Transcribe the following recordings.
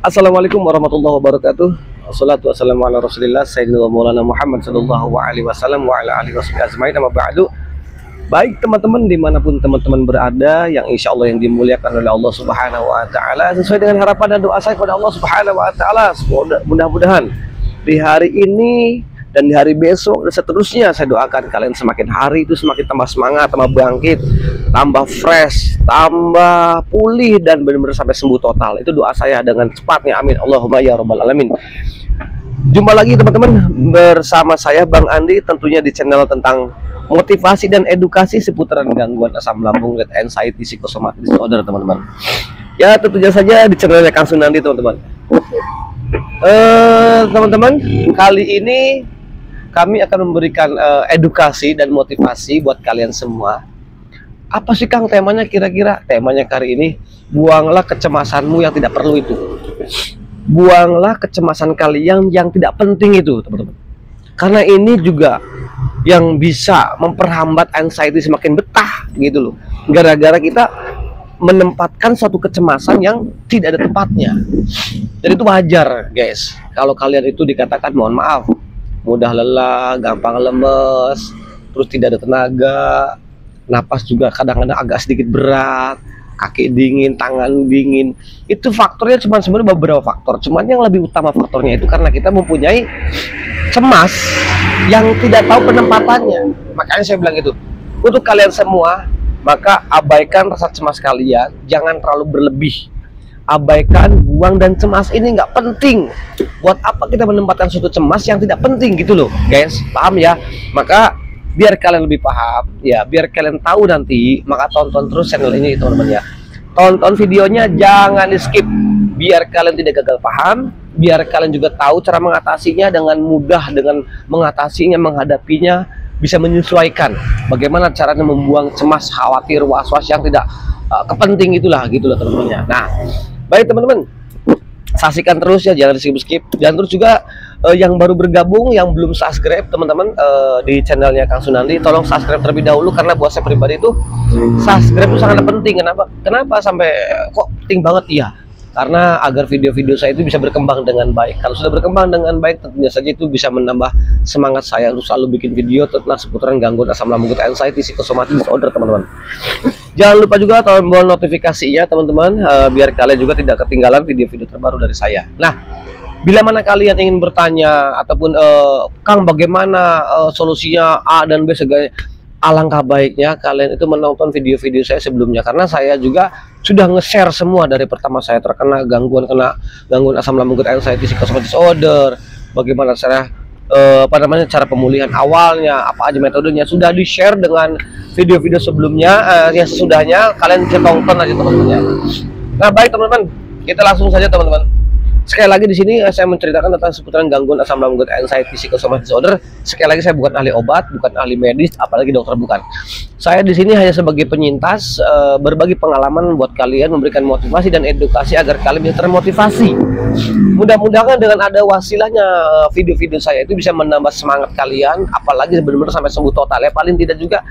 Assalamualaikum warahmatullahi wabarakatuh. Wassalatu wassalamu ala Rasulillah Sayyidina Maulana Muhammad sallallahu alaihi wasallam wa ala alihi washabihi ajmain. Amma ba'du. Baik teman-teman, dimanapun teman-teman berada, yang insya Allah yang dimuliakan oleh Allah Subhanahu wa taala, sesuai dengan harapan dan doa saya kepada Allah Subhanahu wa taala, mudah-mudahan di hari ini dan di hari besok dan seterusnya, saya doakan kalian semakin hari itu semakin tambah semangat, tambah bangkit, tambah fresh, tambah pulih, dan benar-benar sampai sembuh total. Itu doa saya dengan cepatnya, amin Allahumma ya rabbal alamin. Jumpa lagi teman-teman bersama saya Bang Andi, tentunya di channel tentang motivasi dan edukasi seputaran gangguan asam lambung dan anxiety psychosomatic disorder, teman-teman. Ya, tentunya saja di channelnya Kang Sunandi, teman-teman. Teman-teman, kali ini kami akan memberikan edukasi dan motivasi buat kalian semua. Apa sih Kang temanya kira-kira? Temanya kali ini, buanglah kecemasanmu yang tidak perlu itu. Buanglah kecemasan kalian yang tidak penting itu, teman-teman. Karena ini juga yang bisa memperhambat anxiety semakin betah gitu loh. Gara-gara kita menempatkan suatu kecemasan yang tidak ada tempatnya. Dan itu wajar, guys. Kalau kalian itu dikatakan, mohon maaf, mudah lelah, gampang lemes, terus tidak ada tenaga, napas juga kadang-kadang agak sedikit berat, kaki dingin, tangan dingin. Itu faktornya cuma sebenarnya beberapa faktor. Cuman yang lebih utama faktornya itu karena kita mempunyai cemas yang tidak tahu penempatannya. Makanya saya bilang itu, untuk kalian semua, maka abaikan rasa cemas kalian, jangan terlalu berlebih. Abaikan, buang, dan cemas ini nggak penting. Buat apa kita menempatkan suatu cemas yang tidak penting gitu loh, guys? Paham ya? Maka biar kalian lebih paham, ya, biar kalian tahu nanti, maka tonton terus channel ini, teman-teman ya. Tonton videonya, jangan di skip. Biar kalian tidak gagal paham, biar kalian juga tahu cara mengatasinya dengan mudah, dengan mengatasinya, menghadapinya, bisa menyesuaikan. Bagaimana caranya membuang cemas, khawatir, was-was yang tidak kepenting itulah, gitulah teman-teman ya. Nah, baik teman-teman, saksikan terus ya, jangan skip-skip. Dan terus juga yang baru bergabung, yang belum subscribe teman-teman di channelnya Kang Sunandi, tolong subscribe terlebih dahulu, karena buat saya pribadi itu subscribe itu sangat penting. Kenapa sampai kok penting banget? Iya, karena agar video-video saya itu bisa berkembang dengan baik. Kalau sudah berkembang dengan baik, tentunya saja itu bisa menambah semangat saya untuk selalu bikin video tentang seputaran gangguan asam lambung dan anxiety psychosomatic disorder, teman-teman. Jangan lupa juga tombol notifikasinya, teman-teman, biar kalian juga tidak ketinggalan video-video terbaru dari saya. Nah, bila mana kalian ingin bertanya ataupun Kang bagaimana solusinya A dan B segala, alangkah baiknya kalian itu menonton video-video saya sebelumnya, karena saya juga sudah nge-share semua dari pertama saya terkena gangguan asam lambung dan anxiety psychosomatic disorder, bagaimana cara cara pemulihan awalnya, apa aja metodenya, sudah di-share dengan video-video sebelumnya. Ya sesudahnya kalian bisa tonton aja, teman-teman. Nah, baik teman-teman, kita langsung saja, teman-teman. Sekali lagi di sini saya menceritakan tentang seputaran gangguan asam lambung dan anxiety psychosomatic disorder. Sekali lagi, saya bukan ahli obat, bukan ahli medis, apalagi dokter, bukan. Saya di sini hanya sebagai penyintas, berbagi pengalaman buat kalian, memberikan motivasi dan edukasi agar kalian bisa termotivasi. Mudah-mudahan dengan ada wasilahnya video-video saya itu bisa menambah semangat kalian, apalagi benar-benar sampai sembuh total ya. Paling tidak juga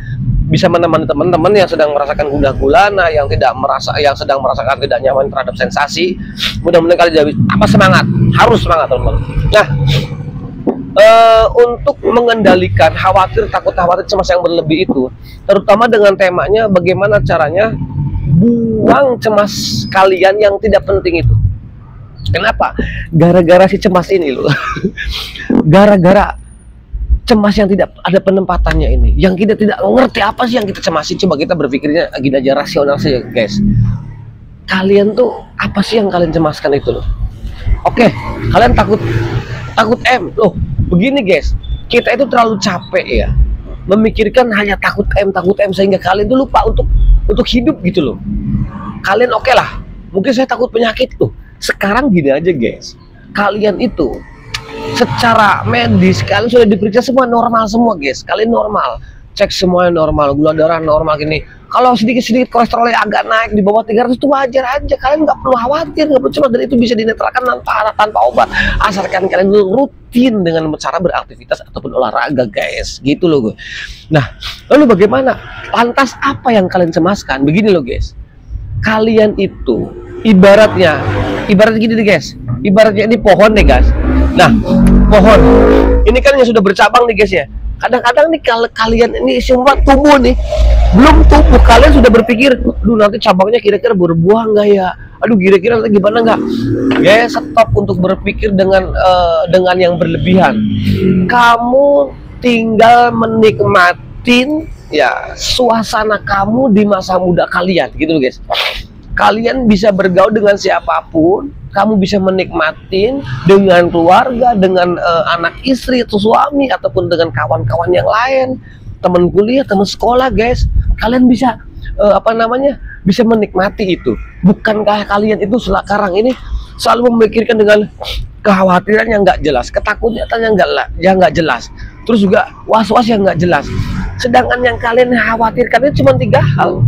bisa menemani teman-teman yang sedang merasakan gundah gulana, yang sedang merasakan tidak nyaman terhadap sensasi. Mudah-mudahan kalian jadi semangat, harus semangat, teman-teman. Nah, untuk mengendalikan takut khawatir, cemas yang berlebih itu, terutama dengan temanya bagaimana caranya buang cemas kalian yang tidak penting itu. Kenapa? Gara-gara si cemas ini loh. Gara-gara cemas yang tidak ada penempatannya ini, yang kita tidak ngerti apa sih yang kita cemasi. Coba kita berpikirnya gini aja, rasional saja, guys. Kalian tuh apa sih yang kalian cemaskan itu loh? Oke, kalian takut M loh. Begini guys, kita itu terlalu capek ya memikirkan hanya takut M sehingga kalian tuh lupa untuk hidup gitu loh. Kalian oke lah, mungkin saya takut penyakit tuh. Sekarang gini aja guys, kalian itu secara medis kalian sudah diperiksa semua normal semua guys. Kalian normal, cek semuanya normal, gula darah normal gini. Kalau sedikit-sedikit kolesterolnya agak naik di bawah 300 itu wajar aja. Kalian nggak perlu khawatir, nggak perlu cemas, dan itu bisa dinetralkan tanpa obat, asalkan kalian rutin dengan cara beraktivitas ataupun olahraga, guys. Gitu loh gue. Nah, lalu bagaimana? Lantas apa yang kalian cemaskan? Begini loh guys, kalian itu ibaratnya ibaratnya gini nih guys, ibaratnya ini pohon nih guys. Nah, pohon ini kan yang sudah bercabang nih guys ya. Kadang-kadang nih kalau kalian ini semua tumbuh nih, belum tumbuh kalian sudah berpikir, aduh nanti cabangnya kira-kira berbuah nggak ya, aduh kira-kira nanti gimana nggak. Guys, stop untuk berpikir dengan yang berlebihan. Kamu tinggal menikmatin ya suasana kamu di masa muda kalian gitu loh guys. Kalian bisa bergaul dengan siapapun, kamu bisa menikmatin dengan keluarga, dengan anak istri atau suami, ataupun dengan kawan-kawan yang lain, teman kuliah, teman sekolah guys. Kalian bisa bisa menikmati itu. Bukankah kalian itu sekarang ini selalu memikirkan dengan kekhawatiran yang nggak jelas, ketakutan yang nggak jelas, terus juga was-was yang nggak jelas. Sedangkan yang kalian khawatirkan itu cuma 3 hal.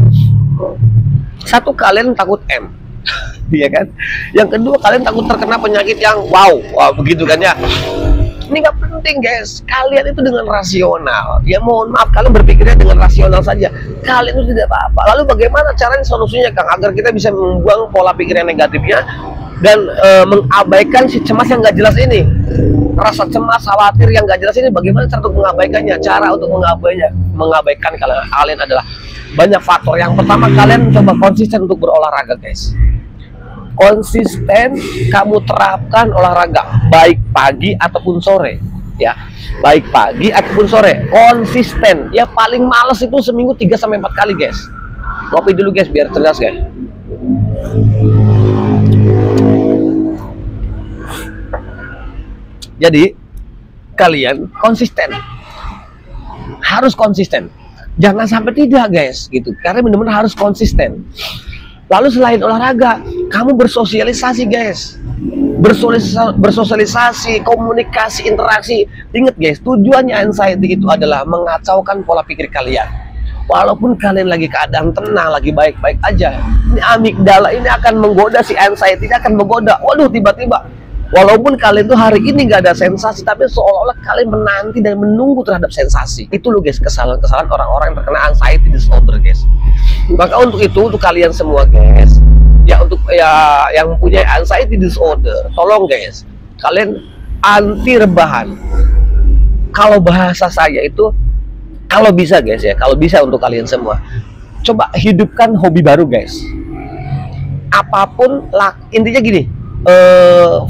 Satu, kalian takut M, iya kan? Yang kedua, kalian takut terkena penyakit yang wow begitu kan ya. Ini nggak penting guys, kalian itu dengan rasional. Ya mohon maaf, kalian berpikirnya dengan rasional saja. Kalian itu tidak apa-apa. Lalu bagaimana caranya solusinya Kang, agar kita bisa membuang pola pikir yang negatifnya dan mengabaikan si cemas yang nggak jelas ini, rasa cemas, khawatir yang nggak jelas ini? Bagaimana cara untuk mengabaikannya? Cara untuk mengabaikan kalian adalah banyak faktor. Yang pertama, kalian coba konsisten untuk berolahraga guys. Konsisten kamu terapkan olahraga, baik pagi ataupun sore ya, baik pagi ataupun sore, konsisten ya. Paling males itu seminggu 3-4 kali guys. Ngopi dulu guys biar cerdas guys. Jadi kalian konsisten, harus konsisten, jangan sampai tidak guys gitu, karena benar-benar harus konsisten. Lalu selain olahraga, kamu bersosialisasi guys, bersosialisasi, komunikasi, interaksi. Ingat guys, tujuannya anxiety itu adalah mengacaukan pola pikir kalian. Walaupun kalian lagi keadaan tenang, lagi baik-baik aja, ini amigdala ini akan menggoda, si anxiety ini akan menggoda. Waduh, tiba-tiba walaupun kalian tuh hari ini nggak ada sensasi, tapi seolah-olah kalian menanti dan menunggu terhadap sensasi. Itu loh guys, kesalahan-kesalahan orang-orang yang terkena anxiety disorder guys. Maka untuk itu, untuk kalian semua guys, ya untuk yang punya anxiety disorder, tolong guys, kalian anti rebahan. Kalau bahasa saya itu, kalau bisa guys ya, kalau bisa untuk kalian semua, coba hidupkan hobi baru guys. Apapun lah, intinya gini,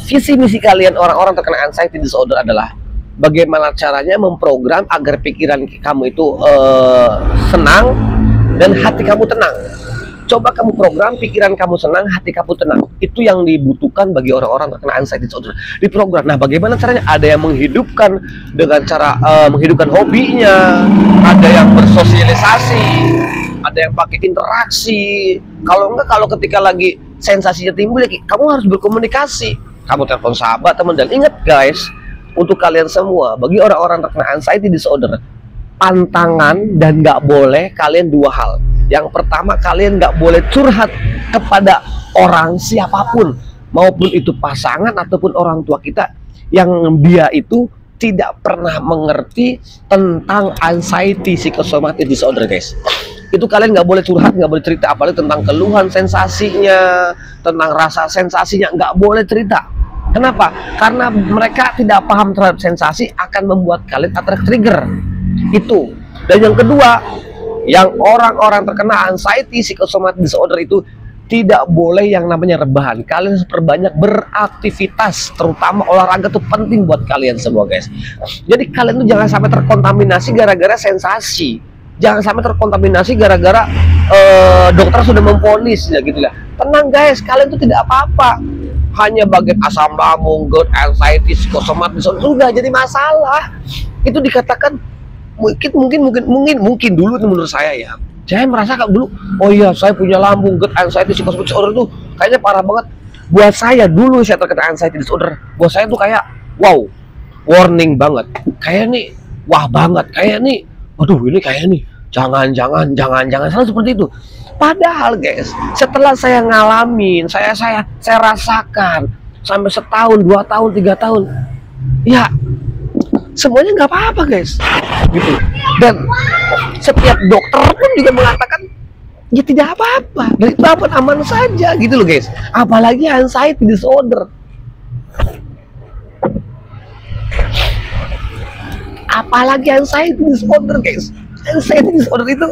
visi misi kalian orang-orang terkena anxiety disorder adalah bagaimana caranya memprogram agar pikiran kamu itu senang dan hati kamu tenang. Coba kamu program pikiran kamu senang, hati kamu tenang. Itu yang dibutuhkan bagi orang-orang terkena anxiety disorder. Diprogram. Nah, bagaimana caranya? Ada yang menghidupkan dengan cara menghidupkan hobinya, ada yang bersosialisasi, ada yang pakai interaksi. Kalau enggak, kalau ketika lagi sensasinya timbul, kamu harus berkomunikasi. Kamu telepon sahabat, teman. Dan ingat guys, untuk kalian semua, bagi orang-orang terkena anxiety disorder, pantangan dan nggak boleh kalian 2 hal. Yang pertama, kalian nggak boleh curhat kepada orang siapapun, maupun itu pasangan ataupun orang tua kita yang dia itu tidak pernah mengerti tentang anxiety psychosomatic disorder guys. Itu kalian nggak boleh curhat, nggak boleh cerita, apalagi tentang keluhan sensasinya, tentang rasa sensasinya, nggak boleh cerita. Kenapa? Karena mereka tidak paham terhadap sensasi, akan membuat kalian trigger itu. Dan yang kedua, yang orang-orang terkena anxiety psychosomatic disorder itu tidak boleh yang namanya rebahan. Kalian harus perbanyak beraktivitas, terutama olahraga tuh penting buat kalian semua guys. Jadi kalian tuh jangan sampai terkontaminasi gara-gara sensasi. Jangan sampai terkontaminasi gara-gara dokter sudah memvonis ya gitu lah. Tenang guys, kalian tuh tidak apa-apa. Hanya bagian asam lambung, GERD, anxiety, psychosomatic disorder itu nggak jadi masalah. Itu dikatakan mungkin dulu menurut saya ya. Saya merasa dulu, oh iya saya punya lambung, GERD, anxiety, psychosomatic disorder tuh kayaknya parah banget. Buat saya dulu saya terkena anxiety disorder, buat saya tuh kayak wow, warning banget. Kayak nih, wah banget, kayak nih, waduh ini kayak nih, jangan selalu seperti itu. Padahal guys, setelah saya ngalamin, saya rasakan sampai setahun, 2 tahun, 3 tahun, ya semuanya nggak apa-apa guys, gitu. Dan setiap dokter pun juga mengatakan ya tidak apa-apa, dan itu aman saja gitu loh guys. Apalagi anxiety disorder, guys. Anxiety disorder itu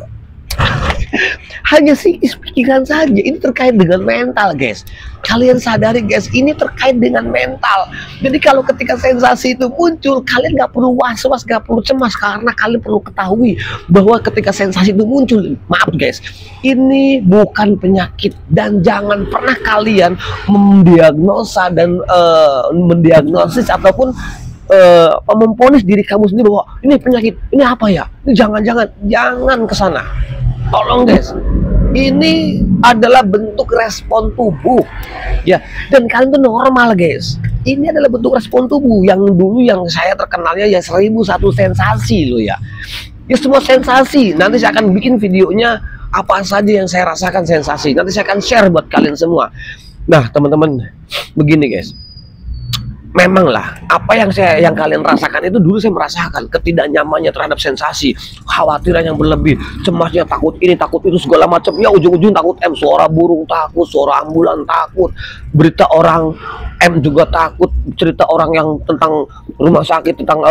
hanya psikis pikiran saja. Ini terkait dengan mental guys. Kalian sadari guys, ini terkait dengan mental. Jadi kalau ketika sensasi itu muncul, kalian nggak perlu was-was, nggak perlu cemas, karena kalian perlu ketahui bahwa ketika sensasi itu muncul, maaf guys, ini bukan penyakit. Dan jangan pernah kalian mendiagnosa dan mendiagnosis ataupun memponis diri kamu sendiri bahwa ini penyakit, ini apa ya, ini jangan kesana. Tolong guys, ini adalah bentuk respon tubuh ya, dan kalian tuh normal guys. Ini adalah bentuk respon tubuh. Yang dulu yang saya terkenalnya ya 1001 sensasi loh ya. Ya semua sensasi. Nanti saya akan bikin videonya apa saja yang saya rasakan sensasi. Nanti saya akan share buat kalian semua. Nah teman-teman, begini guys. Memanglah apa yang kalian rasakan itu dulu saya merasakan, ketidaknyamannya terhadap sensasi, khawatiran yang berlebih, cemasnya, takut ini takut itu segala macam ya, ujung-ujung takut suara burung takut, suara ambulan takut, berita orang juga takut, cerita orang yang tentang rumah sakit, tentang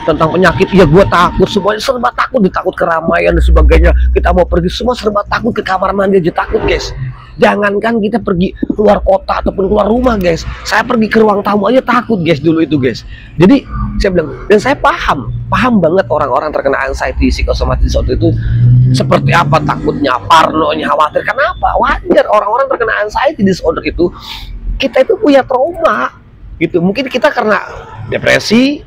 tentang penyakit ya gue takut, semuanya serba takut, ditakut keramaian dan sebagainya. Kita mau pergi semua serba takut, ke kamar mandi aja takut guys. Jangankan kita pergi keluar kota ataupun keluar rumah guys, saya pergi ke ruang tamu aja takut guys dulu itu guys. Jadi saya bilang, dan saya paham banget orang-orang terkena anxiety psikosomatis disorder itu seperti apa takutnya, parnonya, khawatir. Kenapa? Wajar orang-orang terkena anxiety disorder itu, kita itu punya trauma gitu. Mungkin kita karena depresi,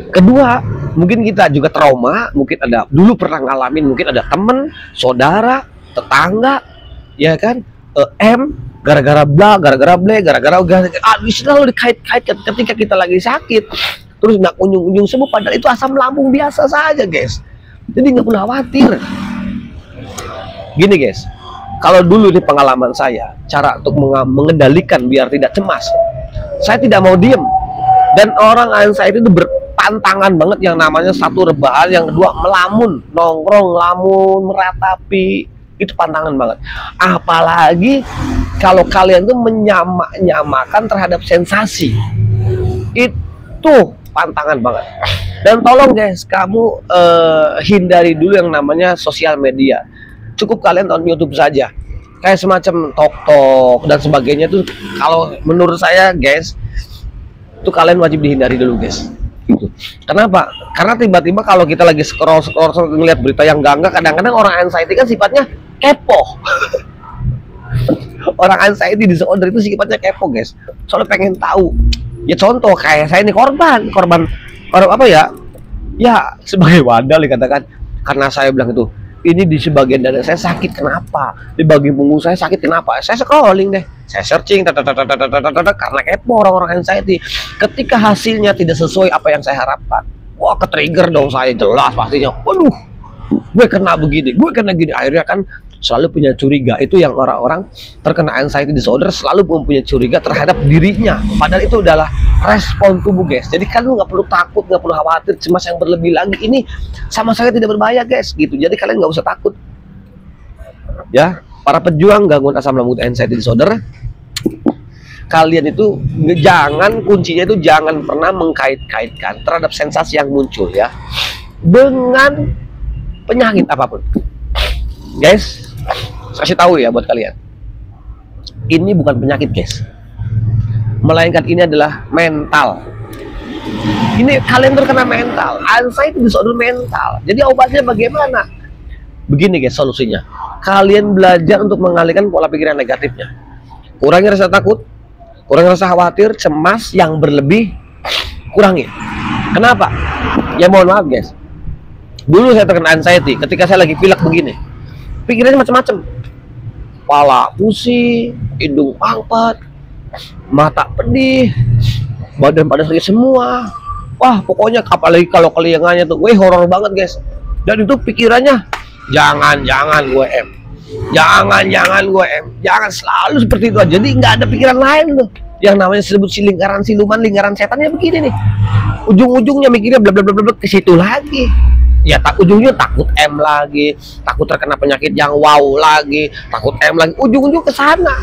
kedua mungkin kita juga trauma, mungkin ada dulu pernah ngalamin, mungkin ada temen, saudara, tetangga ya kan, gara-gara bla, gara-gara ble, selalu dikait-kaitkan ketika kita lagi sakit, terus nggak kunjung-kunjung sembuh, padahal itu asam lambung biasa saja guys. Jadi nggak perlu khawatir. Gini guys, kalau dulu di pengalaman saya, cara untuk mengendalikan biar tidak cemas, saya tidak mau diem. Dan orang anxiety itu berpantangan banget, yang namanya satu rebahan, yang kedua melamun, nongkrong, lamun, meratapi. Itu pantangan banget. Apalagi kalau kalian tuh menyamakan terhadap sensasi, itu pantangan banget. Dan tolong guys, kamu hindari dulu yang namanya sosial media. Cukup kalian tonton YouTube saja, kayak semacam TikTok dan sebagainya. Tuh kalau menurut saya guys, itu kalian wajib dihindari dulu guys. Gitu. Kenapa? Karena tiba-tiba kalau kita lagi scroll ngeliat berita yang enggak, kadang-kadang orang anxiety kan sifatnya kepo. Orang anxiety disorder itu sifatnya kepo guys, soalnya pengen tahu. Ya contoh kayak saya ini korban apa ya sebagai wadal dikatakan, karena saya bilang itu, ini di sebagian dada saya sakit, kenapa? Di bagian punggung saya sakit, kenapa? Saya scrolling deh, saya searching, karena kepo orang-orang anxiety. Ketika hasilnya tidak sesuai apa yang saya harapkan, wah ke-trigger dong saya, jelas pastinya. Waduh, gue kena begini, gue kena gini. Akhirnya kan selalu punya curiga. Itu yang orang-orang terkena anxiety disorder selalu mempunyai curiga terhadap dirinya, padahal itu adalah respon tubuh guys. Jadi kalian nggak perlu takut, nggak perlu khawatir, cemas yang berlebih lagi. Ini sama sekali tidak berbahaya guys gitu. Jadi kalian nggak usah takut ya, para pejuang gangguan asam lambung anxiety disorder. Kalian itu kuncinya itu jangan pernah mengkait-kaitkan terhadap sensasi yang muncul ya dengan penyakit apapun guys. Saya kasih tahu ya buat kalian, ini bukan penyakit guys, melainkan ini adalah mental. Ini kalian terkena mental, anxiety disorder mental. Jadi obatnya bagaimana? Begini guys solusinya, kalian belajar untuk mengalihkan pola pikiran negatifnya. Kurangi rasa takut, kurangi rasa khawatir, cemas yang berlebih, kurangi. Kenapa? Ya mohon maaf guys, dulu saya terkena anxiety ketika saya lagi pilek begini, pikirannya macam-macam, kepala pusing, hidung pangkat, mata pedih, badan pada sakit semua. Wah pokoknya apalagi kalau kelingannya tuh, horor banget guys. Dan itu pikirannya jangan gue jangan gue jangan, selalu seperti itu aja. Jadi nggak ada pikiran lain tuh, yang namanya disebut si lingkaran setannya begini nih, ujung-ujungnya mikirnya bla bla bla bla ke situ lagi. Ya tak ujungnya takut M lagi, takut terkena penyakit yang wow lagi, takut M lagi, ujung-ujung ke sana.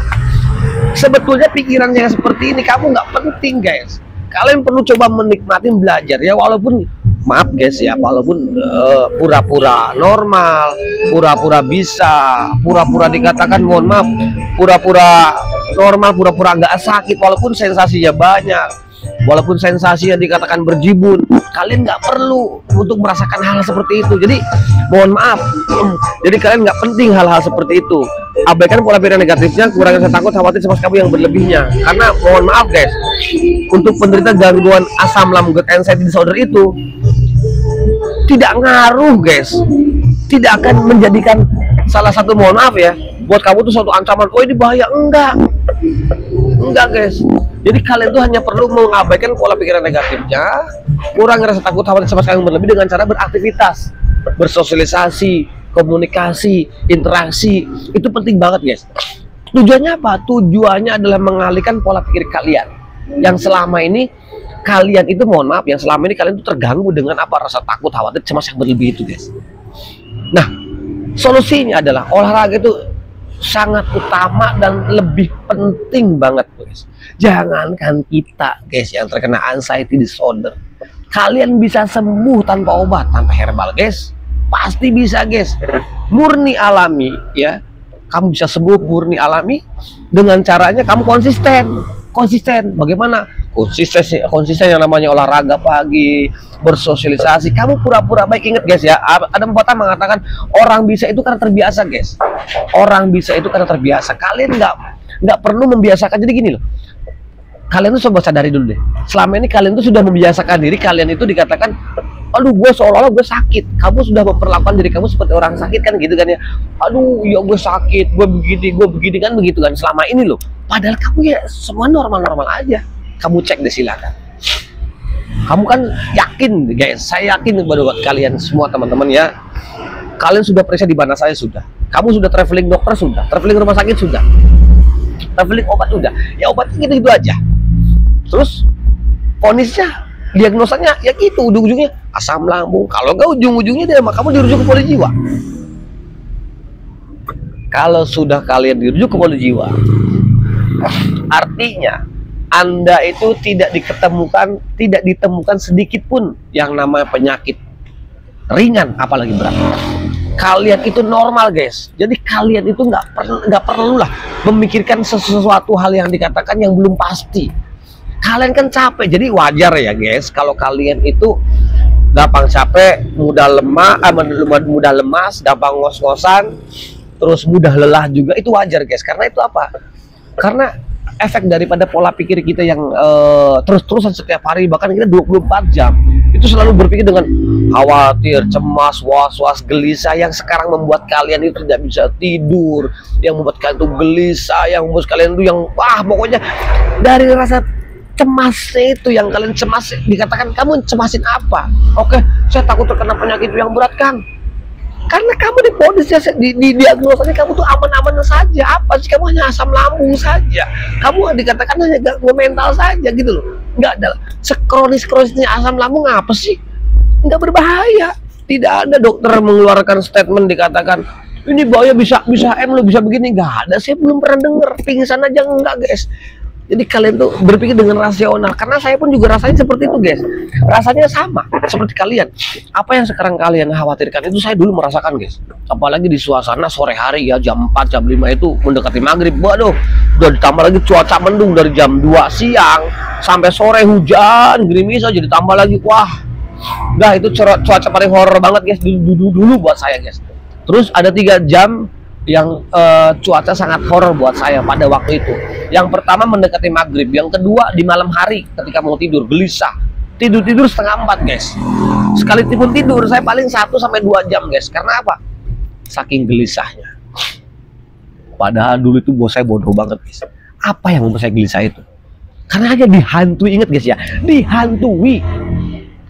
Sebetulnya pikiran yang seperti ini kamu nggak penting guys. Kalian perlu coba menikmati belajar ya, walaupun maaf guys ya, walaupun pura-pura normal, pura-pura bisa, pura-pura dikatakan mohon maaf, pura-pura normal, pura-pura nggak sakit, walaupun sensasinya banyak, walaupun sensasi yang dikatakan berjibun, kalian nggak perlu untuk merasakan hal seperti itu. Jadi mohon maaf, jadi kalian nggak penting hal-hal seperti itu. Abaikan pola pikir negatifnya, kurangi rasa takut, khawatir, cemas kamu yang berlebihnya. Karena mohon maaf guys, untuk penderita gangguan asam lambung anxiety disorder itu tidak ngaruh guys, tidak akan menjadikan salah satu, mohon maaf ya, buat kamu tuh suatu ancaman, oh ini bahaya, enggak guys. Jadi kalian tuh hanya perlu mengabaikan pola pikiran negatifnya, kurangi rasa takut, khawatir, cemas kamu yang berlebih dengan cara beraktivitas, bersosialisasi, komunikasi, interaksi. Itu penting banget guys. Tujuannya apa? Tujuannya adalah mengalihkan pola pikir kalian yang selama ini kalian itu, mohon maaf, yang selama ini kalian itu terganggu dengan apa? Rasa takut, khawatir, cemas yang berlebih itu guys. Nah, solusinya adalah olahraga itu sangat utama dan lebih penting banget guys. Jangankan kita guys yang terkena anxiety disorder, kalian bisa sembuh tanpa obat, tanpa herbal guys. Pasti bisa guys, murni alami ya. Kamu bisa sembuh murni alami dengan caranya kamu konsisten. Bagaimana konsisten yang namanya olahraga pagi, bersosialisasi, kamu pura-pura baik. Ingat guys ya, ada pepatah mengatakan orang bisa itu karena terbiasa guys. Orang bisa itu karena terbiasa. Kalian nggak perlu membiasakan. Jadi gini loh, kalian tuh coba sadari dulu deh, selama ini kalian tuh sudah membiasakan diri kalian itu dikatakan, aduh gue seolah-olah gue sakit. Kamu sudah memperlakukan diri kamu seperti orang sakit kan gitu kan ya. Aduh ya gue sakit, gue begini kan, begitu kan selama ini loh. Padahal kamu ya semua normal-normal aja. Kamu cek deh silakan. Kamu kan yakin guys, saya yakin buat kalian semua teman-teman ya. Kalian sudah periksa di mana saya sudah. Kamu sudah traveling dokter sudah, traveling rumah sakit sudah, traveling obat sudah. Ya obatnya gitu-gitu aja. Terus vonisnya, diagnosanya ya gitu, ujung-ujungnya asam lambung. Kalau enggak ujung-ujungnya dia kamu dirujuk ke Polijiwa. Kalau sudah kalian dirujuk ke Polijiwa, artinya Anda itu tidak ditemukan sedikit pun yang namanya penyakit ringan apalagi berat. Kalian itu normal guys. Jadi kalian itu nggak perlu lah memikirkan sesuatu hal yang dikatakan yang belum pasti. Kalian kan capek, jadi wajar ya guys kalau kalian itu gampang capek, mudah lemas, gampang ngos-ngosan, terus mudah lelah juga. Itu wajar guys. Karena itu apa? Karena efek daripada pola pikir kita yang terus-terusan setiap hari, bahkan kita 24 jam itu selalu berpikir dengan khawatir, cemas, was-was, gelisah, yang sekarang membuat kalian itu tidak bisa tidur, yang membuat kalian itu gelisah, yang membuat kalian itu yang pokoknya dari rasa cemasnya itu yang kalian cemas. Dikatakan kamu cemasin apa? Oke, saya takut terkena penyakit yang berat kan. Karena kamu diponisnya, di diagnosanya kamu tuh aman-aman saja. Apa sih, kamu hanya asam lambung saja. Kamu dikatakan hanya gangguan mental saja gitu loh. Nggak ada sekronis-kronisnya asam lambung apa sih? Nggak berbahaya. Tidak ada dokter mengeluarkan statement dikatakan ini bahaya, bisa M lo, bisa begini. Nggak ada, saya belum pernah dengar. Pingsan aja enggak guys. Jadi kalian tuh berpikir dengan rasional, karena saya pun juga rasanya seperti itu guys. Rasanya sama seperti kalian. Apa yang sekarang kalian khawatirkan itu saya dulu merasakan guys. Apalagi di suasana sore hari ya, jam 4, jam 5 itu mendekati maghrib. Waduh, udah ditambah lagi cuaca mendung dari jam 2 siang sampai sore hujan, gerimis aja ditambah lagi. Wah, dah itu cuaca paling horor banget guys dulu buat saya guys. Terus ada 3 jam yang cuaca sangat horor buat saya pada waktu itu. Yang pertama mendekati maghrib, yang kedua di malam hari ketika mau tidur, gelisah, tidur setengah 4 guys. Sekali tidur saya paling 1 sampai 2 jam guys. Karena apa? Saking gelisahnya. Padahal dulu itu bos saya bodoh banget guys. Apa yang membuat saya gelisah itu? Karena hanya dihantui. Ingat guys ya, dihantui.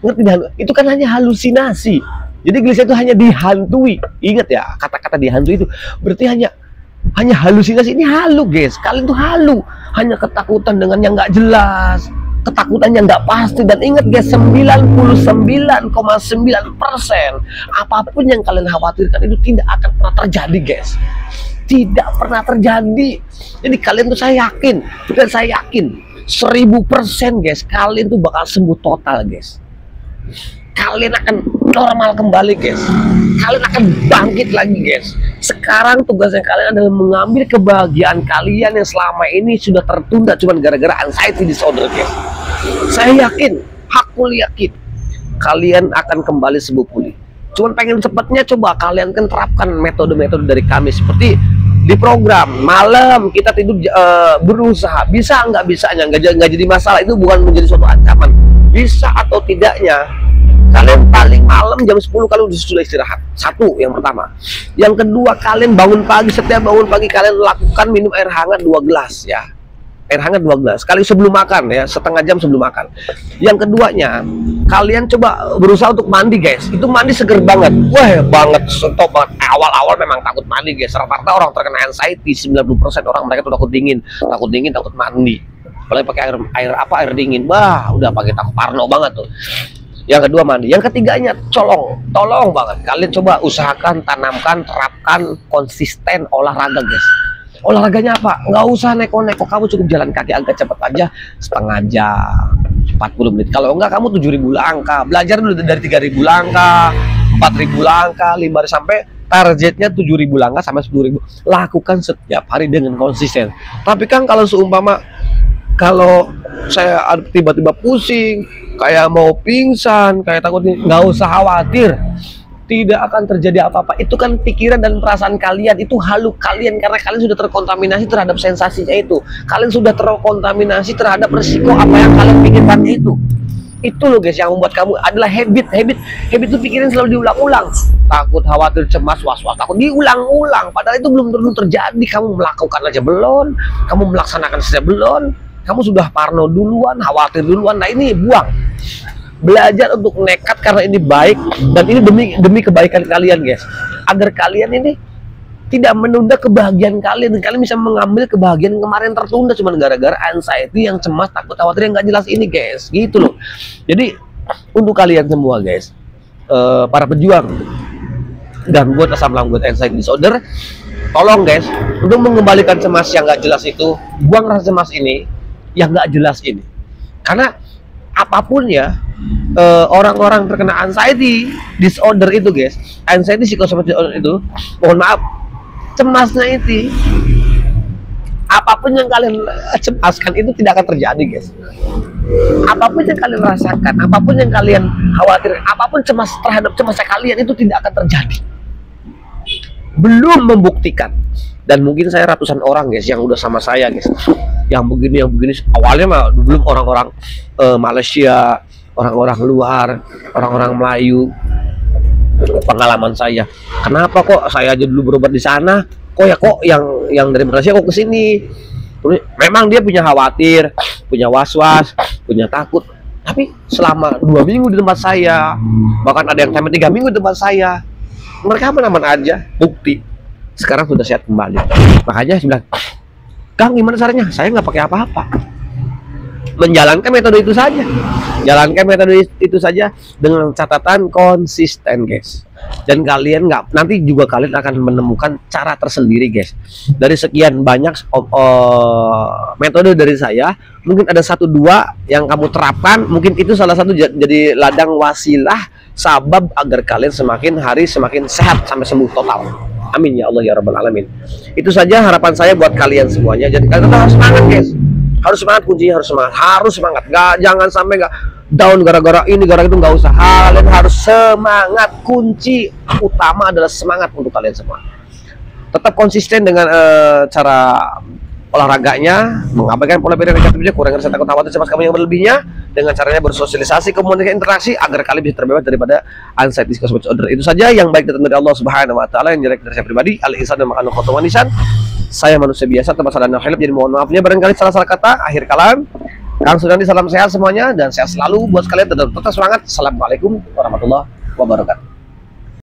Ngerti dihantui? Itu kan hanya halusinasi. Jadi gelisah itu hanya dihantui. Ingat ya, kata-kata dihantui itu berarti hanya halusinasi. Ini halu guys, kalian tuh halu, hanya ketakutan dengan yang nggak jelas, ketakutannya nggak pasti. Dan ingat guys, 99,9% apapun yang kalian khawatirkan itu tidak akan pernah terjadi guys. Tidak pernah terjadi. Jadi kalian tuh, saya yakin, dan saya yakin 1000% guys, kalian tuh bakal sembuh total guys. Kalian akan normal kembali guys. Kalian akan bangkit lagi guys. Sekarang tugasnya kalian adalah mengambil kebahagiaan kalian yang selama ini sudah tertunda cuma gara-gara anxiety disorder guys. Saya yakin, aku yakin kalian akan kembali sembuh pulih. Cuman pengen cepatnya, coba kalian kan terapkan metode-metode dari kami, seperti di program malam kita tidur berusaha. Bisa nggak bisanya, nggak jadi masalah, itu bukan menjadi suatu ancaman. Bisa atau tidaknya kalian paling malam jam 10 kalian sudah istirahat. Satu, yang pertama. Yang kedua, kalian bangun pagi, setiap bangun pagi kalian lakukan minum air hangat 2 gelas ya. Air hangat 2 gelas kali sebelum makan ya, setengah jam sebelum makan. Yang keduanya, kalian coba berusaha untuk mandi guys. Itu mandi seger banget. Wah banget, stop banget. Awal-awal memang takut mandi guys. Rata-rata orang terkena anxiety, 90% orang mereka tuh takut dingin, takut mandi. Apalagi pakai air dingin. Wah, udah pakai takut parno banget tuh. Yang kedua mandi. Yang ketiganya, tolong banget kalian coba usahakan, tanamkan, terapkan konsisten olahraga guys. Olahraganya apa? Nggak usah neko-neko, kamu cukup jalan kaki agak cepat aja, setengah jam, 40 menit. Kalau enggak, kamu 7.000 langkah. Belajar dulu dari 3.000 langkah, 4.000 langkah, 5 sampai targetnya 7.000 langkah sampai 10.000. Lakukan setiap hari dengan konsisten. Tapi kan kalau seumpama kalau saya tiba-tiba pusing, kayak mau pingsan, kayak takut, nggak usah khawatir. Tidak akan terjadi apa-apa. Itu kan pikiran dan perasaan kalian, itu halu kalian, karena kalian sudah terkontaminasi terhadap sensasinya itu. Kalian sudah terkontaminasi terhadap resiko apa yang kalian pikirkan itu. Itu loh guys yang membuat kamu adalah habit itu pikiran selalu diulang-ulang. Takut, khawatir, cemas, was-was, takut, diulang-ulang. Padahal itu belum tentu terjadi. Kamu melakukan aja belum, kamu melaksanakan saja belum, kamu sudah parno duluan, khawatir duluan. Nah ini buang. Belajar untuk nekat karena ini baik, dan ini demi kebaikan kalian guys, agar kalian ini tidak menunda kebahagiaan kalian, dan kalian bisa mengambil kebahagiaan kemarin tertunda cuma gara-gara anxiety, yang cemas, takut, khawatir, yang nggak jelas ini guys, gitu loh. Jadi untuk kalian semua guys, para pejuang dan buat asam lambung anxiety disorder, tolong guys untuk mengembalikan cemas yang nggak jelas itu, buang rasa cemas ini yang nggak jelas ini. Karena apapun ya, orang-orang terkena anxiety disorder itu guys, anxiety psychosomatic disorder itu, mohon maaf, cemasnya itu, apapun yang kalian cemaskan itu tidak akan terjadi guys. Apapun yang kalian rasakan, apapun yang kalian khawatir, apapun cemas terhadap cemasnya kalian, itu tidak akan terjadi. Belum membuktikan. Dan mungkin saya ratusan orang guys yang udah sama saya guys, yang begini awalnya mah belum, orang-orang Malaysia, orang-orang luar, orang-orang Melayu. Pengalaman saya, kenapa kok saya aja dulu berobat di sana, kok yang dari Malaysia kok kesini. Memang dia punya khawatir, punya was-was, punya takut, tapi selama 2 minggu di tempat saya, bahkan ada yang sampai 3 minggu di tempat saya, mereka aman-aman aja. Bukti sekarang sudah sehat kembali. Makanya saya bilang, Kang, gimana caranya? Saya nggak pakai apa-apa, menjalankan metode itu saja. Jalankan metode itu saja dengan catatan konsisten guys. Dan kalian nanti juga kalian akan menemukan cara tersendiri guys. Dari sekian banyak metode dari saya, mungkin ada 1-2 yang kamu terapkan, mungkin itu salah satu jadi ladang wasilah sabab agar kalian semakin hari semakin sehat sampai sembuh total. Amin ya Allah ya Rabbal Alamin. Itu saja harapan saya buat kalian semuanya. Jadi kalian harus semangat guys, harus semangat, kuncinya harus semangat. Jangan sampai down gara-gara ini, gara-gara itu, nggak usah. Kalian harus semangat. Kunci utama adalah semangat untuk kalian semua. Tetap konsisten dengan cara olahraganya, mengabaikan pola pikir negatifnya, kurangi rasa takut, khawatir, cemas kamu yang berlebihnya, dengan caranya bersosialisasi, komunikasi, interaksi, agar kalian bisa terbebas daripada anxiety psychosomatic disorder. Itu saja yang baik datang dari Allah Subhanahu wa Ta'ala, yang jelek dari saya pribadi. Al-Ihsan dan makan khotowan nisan. Saya manusia biasa, tempat salah dan hilaf, jadi mohon maafnya barangkali salah-salah kata. Akhir kalam, Kang Sudandi, salam sehat semuanya dan sehat selalu buat kalian. Tetap semangat. Assalamualaikum warahmatullahi wabarakatuh.